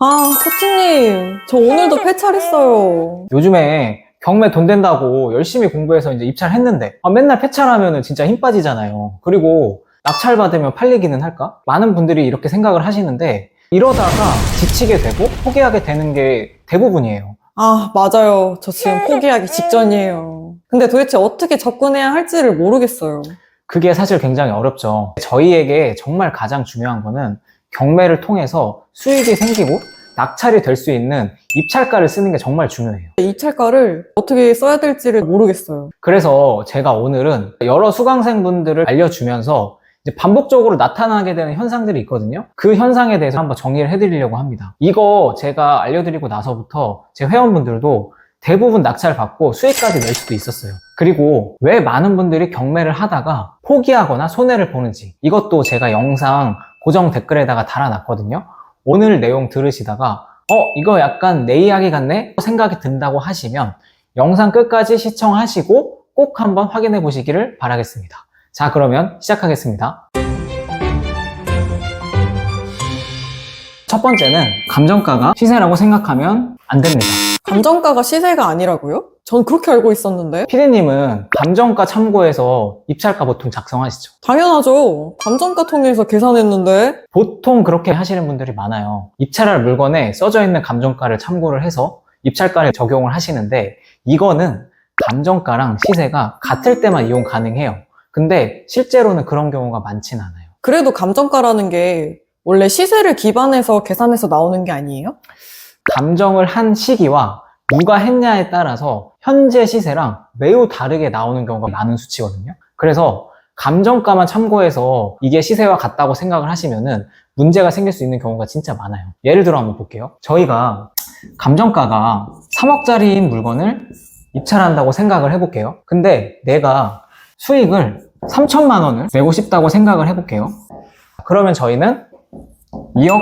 코치님, 저 오늘도 폐찰했어요. 요즘에 경매 돈 된다고 열심히 공부해서 이제 입찰했는데 맨날 폐찰하면은 진짜 힘 빠지잖아요. 그리고 낙찰 받으면 팔리기는 할까? 많은 분들이 이렇게 생각을 하시는데 이러다가 지치게 되고 포기하게 되는 게 대부분이에요. 맞아요. 저 지금 포기하기 직전이에요. 근데 도대체 어떻게 접근해야 할지를 모르겠어요. 그게 사실 굉장히 어렵죠. 저희에게 정말 가장 중요한 거는 경매를 통해서 수익이 생기고 낙찰이 될 수 있는 입찰가를 쓰는 게 정말 중요해요. 입찰가를 어떻게 써야 될지를 모르겠어요. 그래서 제가 오늘은 여러 수강생분들을 알려주면서 이제 반복적으로 나타나게 되는 현상들이 있거든요. 그 현상에 대해서 한번 정리를 해드리려고 합니다. 이거 제가 알려드리고 나서부터 제 회원분들도 대부분 낙찰 받고 수익까지 낼 수도 있었어요. 그리고 왜 많은 분들이 경매를 하다가 포기하거나 손해를 보는지, 이것도 제가 영상 고정 댓글에다가 달아놨거든요. 오늘 내용 들으시다가 이거 약간 내 이야기 같네? 생각이 든다고 하시면 영상 끝까지 시청하시고 꼭 한번 확인해 보시기를 바라겠습니다. 자, 그러면 시작하겠습니다. 첫 번째는 감정가가 시세라고 생각하면 안 됩니다. 감정가가 시세가 아니라고요? 전 그렇게 알고 있었는데. 피디님은 감정가 참고해서 입찰가 보통 작성하시죠? 당연하죠. 감정가 통해서 계산했는데. 보통 그렇게 하시는 분들이 많아요. 입찰할 물건에 써져 있는 감정가를 참고를 해서 입찰가를 적용을 하시는데 이거는 감정가랑 시세가 같을 때만 이용 가능해요. 근데 실제로는 그런 경우가 많지는 않아요. 그래도 감정가라는 게 원래 시세를 기반해서 계산해서 나오는 게 아니에요? 감정을 한 시기와 누가 했냐에 따라서 현재 시세랑 매우 다르게 나오는 경우가 많은 수치거든요. 그래서 감정가만 참고해서 이게 시세와 같다고 생각을 하시면은 문제가 생길 수 있는 경우가 진짜 많아요. 예를 들어 한번 볼게요. 저희가 감정가가 3억짜리인 물건을 입찰한다고 생각을 해볼게요. 근데 내가 수익을 3천만 원을 내고 싶다고 생각을 해볼게요. 그러면 저희는 2억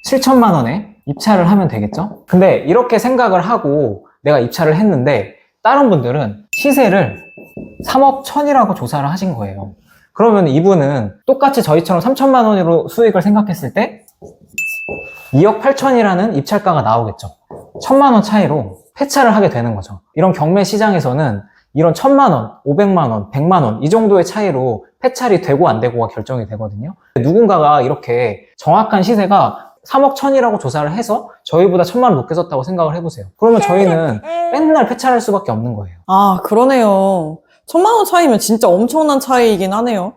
7천만 원에 입찰을 하면 되겠죠? 근데 이렇게 생각을 하고 내가 입찰을 했는데 다른 분들은 시세를 3억 1천이라고 조사를 하신 거예요. 그러면 이분은 똑같이 저희처럼 3천만 원으로 수익을 생각했을 때 2억 8천이라는 입찰가가 나오겠죠. 1천만 원 차이로 폐차를 하게 되는 거죠. 이런 경매 시장에서는 이런 1천만 원, 500만 원, 100만 원 이 정도의 차이로 폐찰이 되고 안 되고가 결정이 되거든요. 누군가가 이렇게 정확한 시세가 3억 1천이라고 조사를 해서 저희보다 1천만 원 높게 썼다고 생각을 해보세요. 그러면 저희는 맨날 폐찰할 수밖에 없는 거예요. 그러네요. 1,000만 원 차이면 진짜 엄청난 차이이긴 하네요.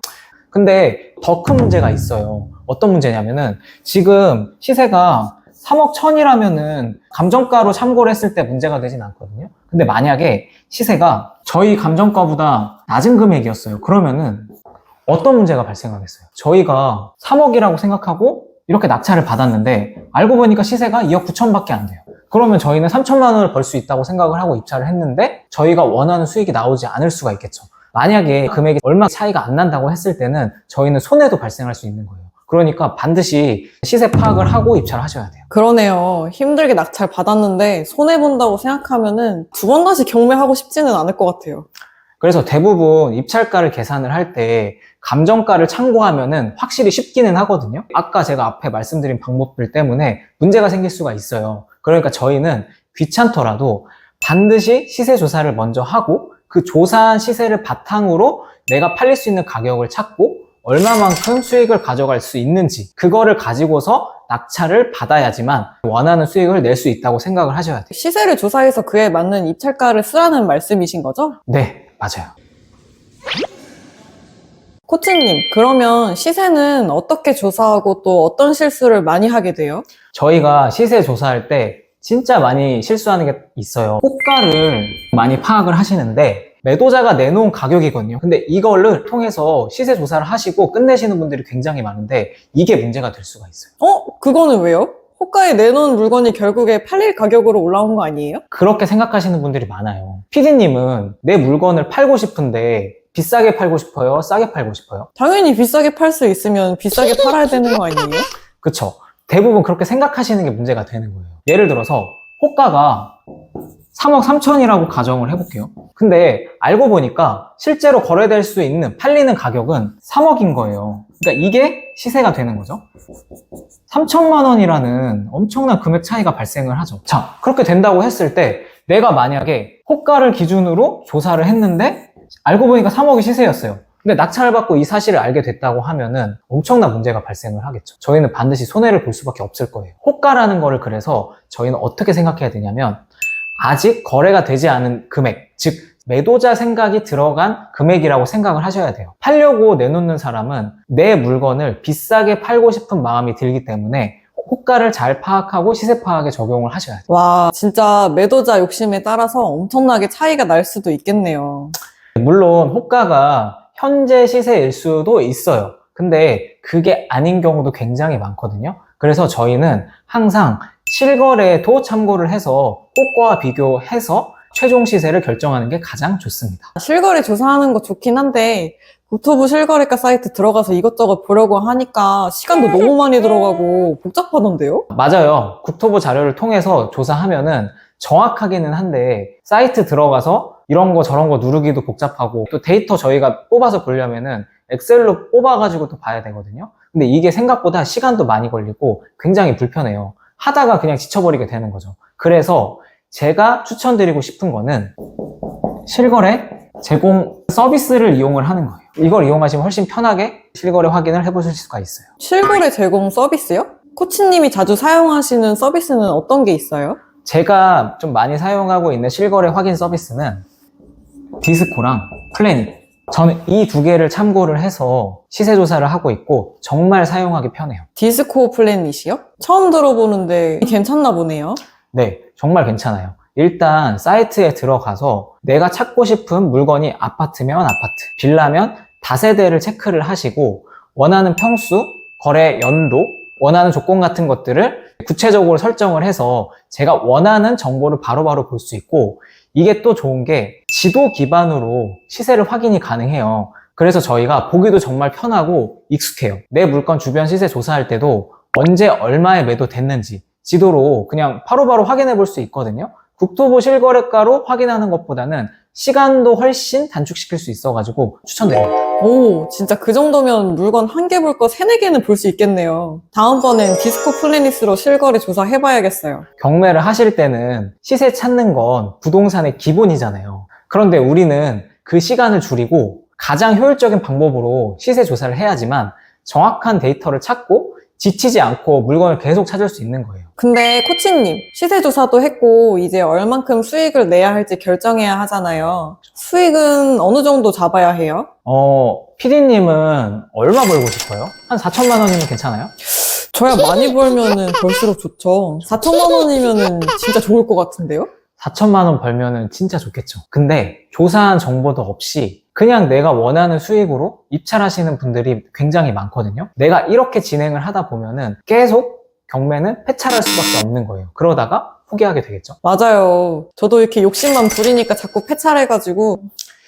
근데 더 큰 문제가 있어요. 어떤 문제냐면은 지금 시세가 3억 1천이라면은 감정가로 참고를 했을 때 문제가 되진 않거든요. 근데 만약에 시세가 저희 감정가보다 낮은 금액이었어요. 그러면은 어떤 문제가 발생하겠어요? 저희가 3억이라고 생각하고 이렇게 낙찰을 받았는데 알고 보니까 시세가 2억 9천밖에 안 돼요. 그러면 저희는 3천만 원을 벌 수 있다고 생각을 하고 입찰을 했는데 저희가 원하는 수익이 나오지 않을 수가 있겠죠. 만약에 금액이 얼마 차이가 안 난다고 했을 때는 저희는 손해도 발생할 수 있는 거예요. 그러니까 반드시 시세 파악을 하고 입찰을 하셔야 돼요. 그러네요. 힘들게 낙찰 받았는데 손해본다고 생각하면은 두 번 다시 경매하고 싶지는 않을 것 같아요. 그래서 대부분 입찰가를 계산을 할 때 감정가를 참고하면은 확실히 쉽기는 하거든요. 아까 제가 앞에 말씀드린 방법들 때문에 문제가 생길 수가 있어요. 그러니까 저희는 귀찮더라도 반드시 시세 조사를 먼저 하고 그 조사한 시세를 바탕으로 내가 팔릴 수 있는 가격을 찾고 얼마만큼 수익을 가져갈 수 있는지 그거를 가지고서 낙찰을 받아야지만 원하는 수익을 낼 수 있다고 생각을 하셔야 돼요. 시세를 조사해서 그에 맞는 입찰가를 쓰라는 말씀이신 거죠? 네, 맞아요. 코치님, 그러면 시세는 어떻게 조사하고 또 어떤 실수를 많이 하게 돼요? 저희가 시세 조사할 때 진짜 많이 실수하는 게 있어요. 호가를 많이 파악을 하시는데 매도자가 내놓은 가격이거든요. 근데 이거를 통해서 시세 조사를 하시고 끝내시는 분들이 굉장히 많은데 이게 문제가 될 수가 있어요. 그거는 왜요? 호가에 내놓은 물건이 결국에 팔릴 가격으로 올라온 거 아니에요? 그렇게 생각하시는 분들이 많아요. PD님은 내 물건을 팔고 싶은데 비싸게 팔고 싶어요? 싸게 팔고 싶어요? 당연히 비싸게 팔 수 있으면 비싸게 팔아야 되는 거 아니에요? 그쵸? 대부분 그렇게 생각하시는 게 문제가 되는 거예요. 예를 들어서 호가가 3억 3천이라고 가정을 해볼게요. 근데 알고 보니까 실제로 거래될 수 있는 팔리는 가격은 3억인 거예요. 그러니까 이게 시세가 되는 거죠. 3천만 원이라는 엄청난 금액 차이가 발생을 하죠. 자, 그렇게 된다고 했을 때 내가 만약에 호가를 기준으로 조사를 했는데 알고 보니까 3억이 시세였어요. 근데 낙찰을 받고 이 사실을 알게 됐다고 하면은 엄청난 문제가 발생을 하겠죠. 저희는 반드시 손해를 볼 수밖에 없을 거예요. 호가라는 거를 그래서 저희는 어떻게 생각해야 되냐면 아직 거래가 되지 않은 금액, 즉 매도자 생각이 들어간 금액이라고 생각을 하셔야 돼요. 팔려고 내놓는 사람은 내 물건을 비싸게 팔고 싶은 마음이 들기 때문에 호가를 잘 파악하고 시세 파악에 적용을 하셔야 돼요. 와, 진짜 매도자 욕심에 따라서 엄청나게 차이가 날 수도 있겠네요. 물론 호가가 현재 시세일 수도 있어요. 근데 그게 아닌 경우도 굉장히 많거든요. 그래서 저희는 항상 실거래도 참고를 해서 호가와 비교해서 최종 시세를 결정하는 게 가장 좋습니다. 실거래 조사하는 거 좋긴 한데 국토부 실거래가 사이트 들어가서 이것저것 보려고 하니까 시간도 너무 많이 들어가고 복잡하던데요? 맞아요. 국토부 자료를 통해서 조사하면은 정확하기는 한데 사이트 들어가서 이런 거 저런 거 누르기도 복잡하고 또 데이터 저희가 뽑아서 보려면은 엑셀로 뽑아가지고 또 봐야 되거든요. 근데 이게 생각보다 시간도 많이 걸리고 굉장히 불편해요. 하다가 그냥 지쳐버리게 되는 거죠. 그래서 제가 추천드리고 싶은 거는 실거래 제공 서비스를 이용을 하는 거예요. 이걸 이용하시면 훨씬 편하게 실거래 확인을 해보실 수가 있어요. 실거래 제공 서비스요? 코치님이 자주 사용하시는 서비스는 어떤 게 있어요? 제가 좀 많이 사용하고 있는 실거래 확인 서비스는 디스코랑 플래닛. 저는 이 두 개를 참고를 해서 시세 조사를 하고 있고 정말 사용하기 편해요. 디스코 플래닛이요? 처음 들어보는데 괜찮나 보네요. 네, 정말 괜찮아요. 일단 사이트에 들어가서 내가 찾고 싶은 물건이 아파트면 아파트, 빌라면 다세대를 체크를 하시고 원하는 평수, 거래 연도, 원하는 조건 같은 것들을 구체적으로 설정을 해서 제가 원하는 정보를 바로바로 볼 수 있고 이게 또 좋은 게 지도 기반으로 시세를 확인이 가능해요. 그래서 저희가 보기도 정말 편하고 익숙해요. 내 물건 주변 시세 조사할 때도 언제 얼마에 매도됐는지 지도로 그냥 바로바로 확인해 볼 수 있거든요. 국토부 실거래가로 확인하는 것보다는 시간도 훨씬 단축시킬 수 있어가지고 추천드립니다. 오, 진짜 그 정도면 물건 한 개 볼 거 세네 개는 볼 수 있겠네요. 다음번엔 디스코 플래닛으로 실거래 조사 해봐야겠어요. 경매를 하실 때는 시세 찾는 건 부동산의 기본이잖아요. 그런데 우리는 그 시간을 줄이고 가장 효율적인 방법으로 시세 조사를 해야지만 정확한 데이터를 찾고 지치지 않고 물건을 계속 찾을 수 있는 거예요. 근데 코치님, 시세 조사도 했고 이제 얼만큼 수익을 내야 할지 결정해야 하잖아요. 수익은 어느 정도 잡아야 해요? PD님은 얼마 벌고 싶어요? 한 4천만 원이면 괜찮아요? 저야 많이 벌면은 벌수록 좋죠. 4천만 원이면은 진짜 좋을 것 같은데요? 4천만 원 벌면은 진짜 좋겠죠. 근데 조사한 정보도 없이 그냥 내가 원하는 수익으로 입찰하시는 분들이 굉장히 많거든요. 내가 이렇게 진행을 하다 보면은 계속 경매는 폐차할 수밖에 없는 거예요. 그러다가 포기하게 되겠죠. 맞아요. 저도 이렇게 욕심만 부리니까 자꾸 폐찰해가지고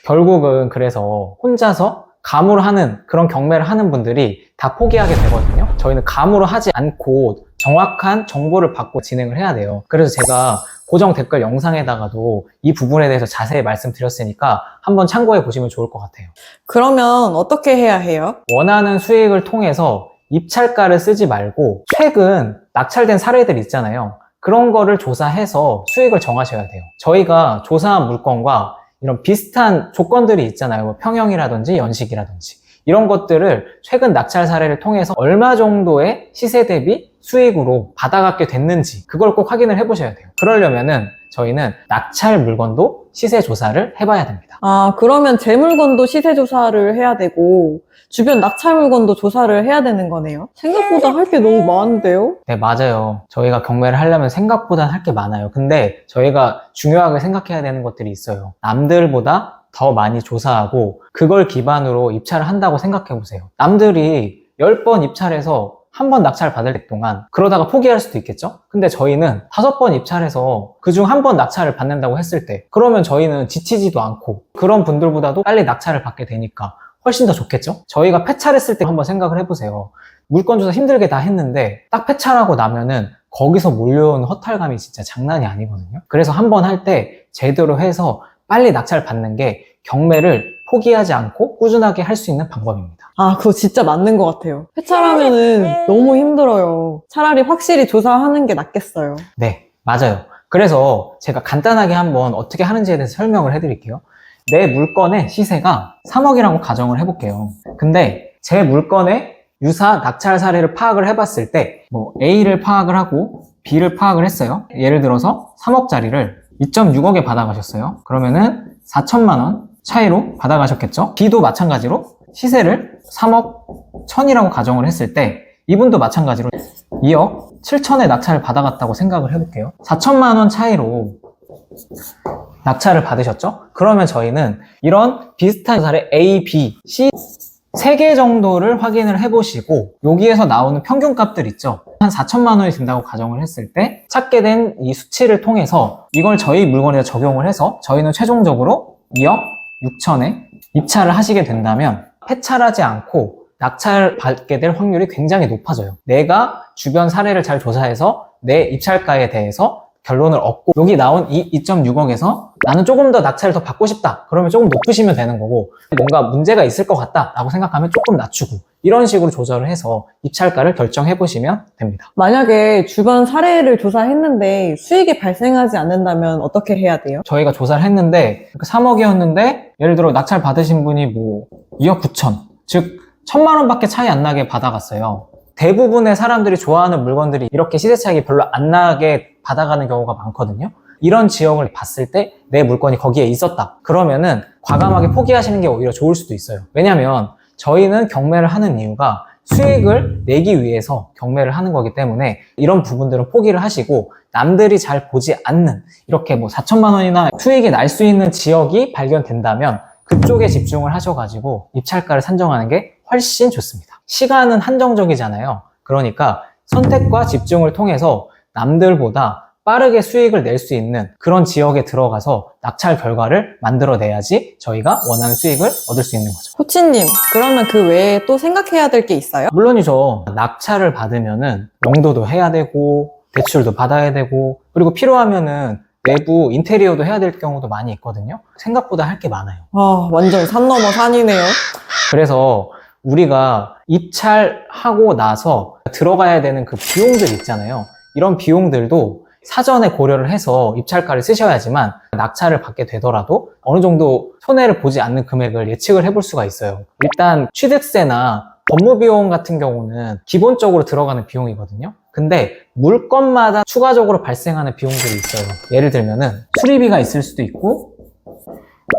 결국은 그래서 혼자서 감으로 하는 그런 경매를 하는 분들이 다 포기하게 되거든요. 저희는 감으로 하지 않고 정확한 정보를 받고 진행을 해야 돼요. 그래서 제가 고정 댓글 영상에다가도 이 부분에 대해서 자세히 말씀드렸으니까 한번 참고해 보시면 좋을 것 같아요. 그러면 어떻게 해야 해요? 원하는 수익을 통해서 입찰가를 쓰지 말고 최근 낙찰된 사례들 있잖아요. 그런 거를 조사해서 수익을 정하셔야 돼요. 저희가 조사한 물건과 이런 비슷한 조건들이 있잖아요. 뭐 평형이라든지 연식이라든지 이런 것들을 최근 낙찰 사례를 통해서 얼마 정도의 시세 대비 수익으로 받아갖게 됐는지 그걸 꼭 확인을 해보셔야 돼요. 그러려면은 저희는 낙찰 물건도 시세 조사를 해봐야 됩니다. 아, 그러면 제 물건도 시세 조사를 해야 되고 주변 낙찰 물건도 조사를 해야 되는 거네요. 생각보다 할 게 너무 많은데요? 네, 맞아요. 저희가 경매를 하려면 생각보다 할 게 많아요. 근데 저희가 중요하게 생각해야 되는 것들이 있어요. 남들보다 더 많이 조사하고 그걸 기반으로 입찰을 한다고 생각해 보세요. 남들이 10번 입찰해서 한 번 낙찰 받을 때 동안 그러다가 포기할 수도 있겠죠? 근데 저희는 5번 입찰해서 그중 한 번 낙찰을 받는다고 했을 때 그러면 저희는 지치지도 않고 그런 분들보다도 빨리 낙찰을 받게 되니까 훨씬 더 좋겠죠? 저희가 폐찰했을 때 한번 생각을 해보세요. 물건 조사 힘들게 다 했는데 딱 폐찰하고 나면은 거기서 몰려오는 허탈감이 진짜 장난이 아니거든요. 그래서 한번 할 때 제대로 해서 빨리 낙찰 받는 게 경매를 포기하지 않고 꾸준하게 할 수 있는 방법입니다. 아, 그거 진짜 맞는 것 같아요. 회차라면은 너무 힘들어요. 차라리 확실히 조사하는 게 낫겠어요. 네, 맞아요. 그래서 제가 간단하게 한번 어떻게 하는지에 대해서 설명을 해드릴게요. 내 물건의 시세가 3억이라고 가정을 해볼게요. 근데 제 물건의 유사 낙찰 사례를 파악을 해봤을 때 뭐 A를 파악을 하고 B를 파악을 했어요. 예를 들어서 3억짜리를 2.6억에 받아가셨어요. 그러면은 4천만 원 차이로 받아가셨겠죠? B도 마찬가지로 시세를 3억 1000이라고 가정을 했을 때 이분도 마찬가지로 2억 7천에 낙찰을 받아갔다고 생각을 해볼게요. 4천만 원 차이로 낙찰을 받으셨죠? 그러면 저희는 이런 비슷한 사례 A, B, C 3개 정도를 확인을 해보시고 여기에서 나오는 평균값들 있죠? 한 4천만 원이 든다고 가정을 했을 때 찾게 된 이 수치를 통해서 이걸 저희 물건에 적용을 해서 저희는 최종적으로 2억 6천에 입찰을 하시게 된다면 폐찰하지 않고 낙찰 받게 될 확률이 굉장히 높아져요. 내가 주변 사례를 잘 조사해서 내 입찰가에 대해서 결론을 얻고 여기 나온 이 2.6억에서 나는 조금 더 낙찰을 더 받고 싶다. 그러면 조금 높으시면 되는 거고 뭔가 문제가 있을 것 같다 라고 생각하면 조금 낮추고 이런 식으로 조절을 해서 입찰가를 결정해 보시면 됩니다. 만약에 주변 사례를 조사했는데 수익이 발생하지 않는다면 어떻게 해야 돼요? 저희가 조사를 했는데 3억이었는데 예를 들어 낙찰 받으신 분이 뭐 2억 9천 즉 1,000만 원밖에 차이 안 나게 받아갔어요. 대부분의 사람들이 좋아하는 물건들이 이렇게 시세 차익이 별로 안 나게 받아가는 경우가 많거든요. 이런 지역을 봤을 때 내 물건이 거기에 있었다. 그러면은 과감하게 포기하시는 게 오히려 좋을 수도 있어요. 왜냐면 저희는 경매를 하는 이유가 수익을 내기 위해서 경매를 하는 거기 때문에 이런 부분들은 포기를 하시고 남들이 잘 보지 않는 이렇게 뭐 4천만 원이나 수익이 날 수 있는 지역이 발견된다면 그쪽에 집중을 하셔가지고 입찰가를 산정하는 게 훨씬 좋습니다. 시간은 한정적이잖아요. 그러니까 선택과 집중을 통해서 남들보다 빠르게 수익을 낼 수 있는 그런 지역에 들어가서 낙찰 결과를 만들어내야지 저희가 원하는 수익을 얻을 수 있는 거죠. 코치님, 그러면 그 외에 또 생각해야 될 게 있어요? 물론이죠. 낙찰을 받으면은 용도도 해야 되고 대출도 받아야 되고 그리고 필요하면은 내부 인테리어도 해야 될 경우도 많이 있거든요. 생각보다 할 게 많아요. 아, 완전 산 넘어 산이네요. 그래서 우리가 입찰하고 나서 들어가야 되는 그 비용들 있잖아요. 이런 비용들도 사전에 고려를 해서 입찰가를 쓰셔야지만 낙찰을 받게 되더라도 어느 정도 손해를 보지 않는 금액을 예측을 해볼 수가 있어요. 일단 취득세나 법무비용 같은 경우는 기본적으로 들어가는 비용이거든요. 근데 물건마다 추가적으로 발생하는 비용들이 있어요. 예를 들면은 수리비가 있을 수도 있고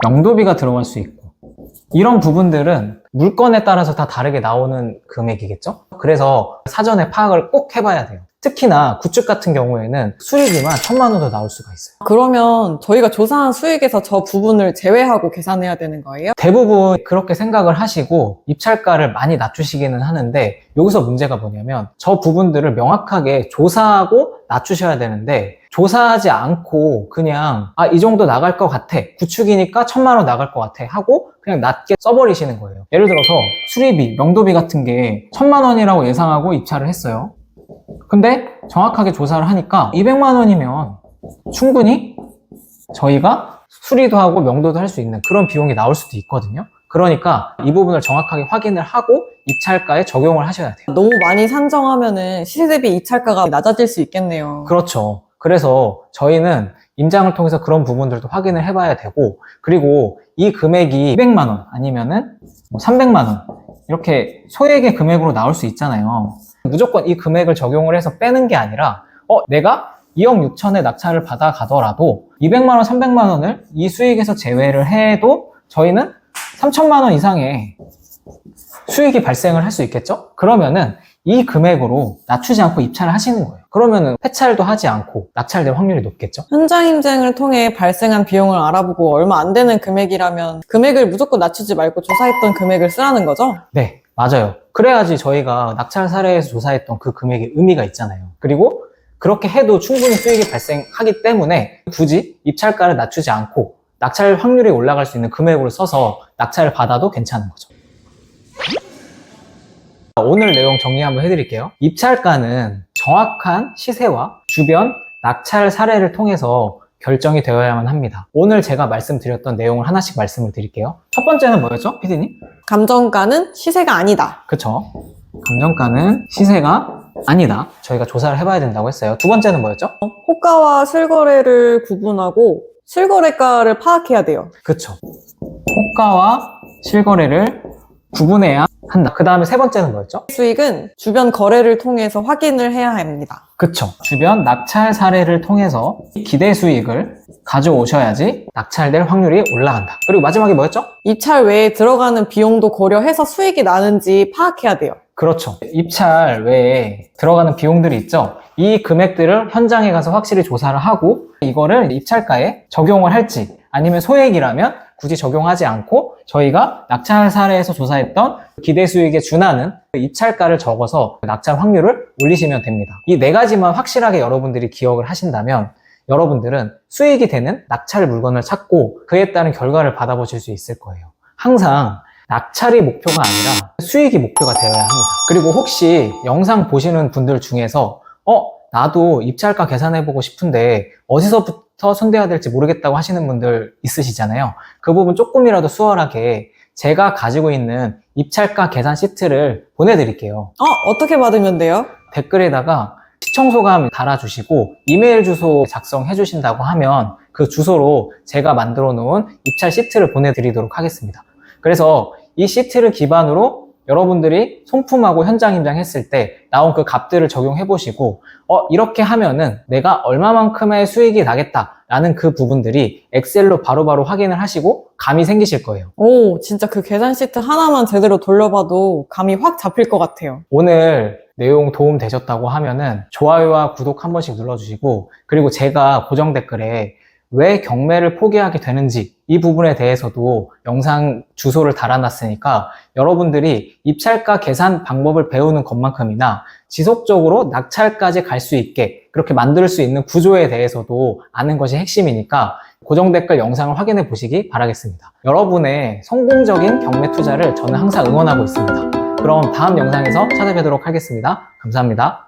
영도비가 들어갈 수 있고 이런 부분들은 물건에 따라서 다 다르게 나오는 금액이겠죠? 그래서 사전에 파악을 꼭 해봐야 돼요. 특히나 구축 같은 경우에는 수익이만 1,000만 원도 나올 수가 있어요. 그러면 저희가 조사한 수익에서 저 부분을 제외하고 계산해야 되는 거예요? 대부분 그렇게 생각을 하시고 입찰가를 많이 낮추시기는 하는데 여기서 문제가 뭐냐면 저 부분들을 명확하게 조사하고 낮추셔야 되는데 조사하지 않고 그냥 이 정도 나갈 것 같아 구축이니까 1,000만 원 나갈 것 같아 하고 그냥 낮게 써버리시는 거예요. 예를 들어서 수리비, 명도비 같은 게 1,000만 원이라고 예상하고 입찰을 했어요. 근데 정확하게 조사를 하니까 200만 원이면 충분히 저희가 수리도 하고 명도도 할 수 있는 그런 비용이 나올 수도 있거든요. 그러니까 이 부분을 정확하게 확인을 하고 입찰가에 적용을 하셔야 돼요. 너무 많이 산정하면은 시세 대비 입찰가가 낮아질 수 있겠네요. 그렇죠. 그래서 저희는 임장을 통해서 그런 부분들도 확인을 해봐야 되고 그리고 이 금액이 200만 원 아니면은 300만 원 이렇게 소액의 금액으로 나올 수 있잖아요. 무조건 이 금액을 적용을 해서 빼는 게 아니라 내가 2억 6천에 낙찰을 받아가더라도 200만 원, 300만 원을 이 수익에서 제외를 해도 저희는 3천만 원 이상의 수익이 발생을 할 수 있겠죠? 그러면은 이 금액으로 낮추지 않고 입찰을 하시는 거예요. 그러면은 폐찰도 하지 않고 낙찰될 확률이 높겠죠? 현장 임장을 통해 발생한 비용을 알아보고 얼마 안 되는 금액이라면 금액을 무조건 낮추지 말고 조사했던 금액을 쓰라는 거죠? 네, 맞아요. 그래야지 저희가 낙찰 사례에서 조사했던 그 금액의 의미가 있잖아요. 그리고 그렇게 해도 충분히 수익이 발생하기 때문에 굳이 입찰가를 낮추지 않고 낙찰 확률이 올라갈 수 있는 금액으로 써서 낙찰을 받아도 괜찮은 거죠. 오늘 내용 정리 한번 해드릴게요. 입찰가는 정확한 시세와 주변 낙찰 사례를 통해서 결정이 되어야만 합니다. 오늘 제가 말씀드렸던 내용을 하나씩 말씀을 드릴게요. 첫 번째는 뭐였죠, 피디님? 감정가는 시세가 아니다. 그쵸? 감정가는 시세가 아니다. 저희가 조사를 해봐야 된다고 했어요. 두 번째는 뭐였죠? 호가와 실거래를 구분하고 실거래가를 파악해야 돼요. 그쵸. 호가와 실거래를 구분해야 한다. 그 다음에 세 번째는 뭐였죠? 수익은 주변 거래를 통해서 확인을 해야 합니다. 그쵸. 주변 낙찰 사례를 통해서 기대 수익을 가져오셔야지 낙찰될 확률이 올라간다. 그리고 마지막에 뭐였죠? 입찰 외에 들어가는 비용도 고려해서 수익이 나는지 파악해야 돼요. 그렇죠. 입찰 외에 들어가는 비용들이 있죠. 이 금액들을 현장에 가서 확실히 조사를 하고 이거를 입찰가에 적용을 할지 아니면 소액이라면 굳이 적용하지 않고 저희가 낙찰 사례에서 조사했던 기대 수익에 준하는 입찰가를 적어서 낙찰 확률을 올리시면 됩니다. 이 네 가지만 확실하게 여러분들이 기억을 하신다면 여러분들은 수익이 되는 낙찰 물건을 찾고 그에 따른 결과를 받아보실 수 있을 거예요. 항상 낙찰이 목표가 아니라 수익이 목표가 되어야 합니다. 그리고 혹시 영상 보시는 분들 중에서 나도 입찰가 계산해보고 싶은데 어디서부터 손대야 될지 모르겠다고 하시는 분들 있으시잖아요. 그 부분 조금이라도 수월하게 제가 가지고 있는 입찰가 계산 시트를 보내드릴게요. 어떻게 받으면 돼요? 댓글에다가 시청 소감 달아주시고 이메일 주소 작성해 주신다고 하면 그 주소로 제가 만들어 놓은 입찰 시트를 보내드리도록 하겠습니다. 그래서 이 시트를 기반으로 여러분들이 손품하고 현장 임장했을 때 나온 그 값들을 적용해 보시고 이렇게 하면은 내가 얼마만큼의 수익이 나겠다라는 그 부분들이 엑셀로 바로바로 확인을 하시고 감이 생기실 거예요. 오, 진짜 그 계산 시트 하나만 제대로 돌려봐도 감이 확 잡힐 것 같아요. 오늘 내용 도움 되셨다고 하면은 좋아요와 구독 한 번씩 눌러주시고 그리고 제가 고정 댓글에 왜 경매를 포기하게 되는지 이 부분에 대해서도 영상 주소를 달아놨으니까 여러분들이 입찰가 계산 방법을 배우는 것만큼이나 지속적으로 낙찰까지 갈 수 있게 그렇게 만들 수 있는 구조에 대해서도 아는 것이 핵심이니까 고정 댓글 영상을 확인해 보시기 바라겠습니다. 여러분의 성공적인 경매 투자를 저는 항상 응원하고 있습니다. 그럼 다음 영상에서 찾아뵙도록 하겠습니다. 감사합니다.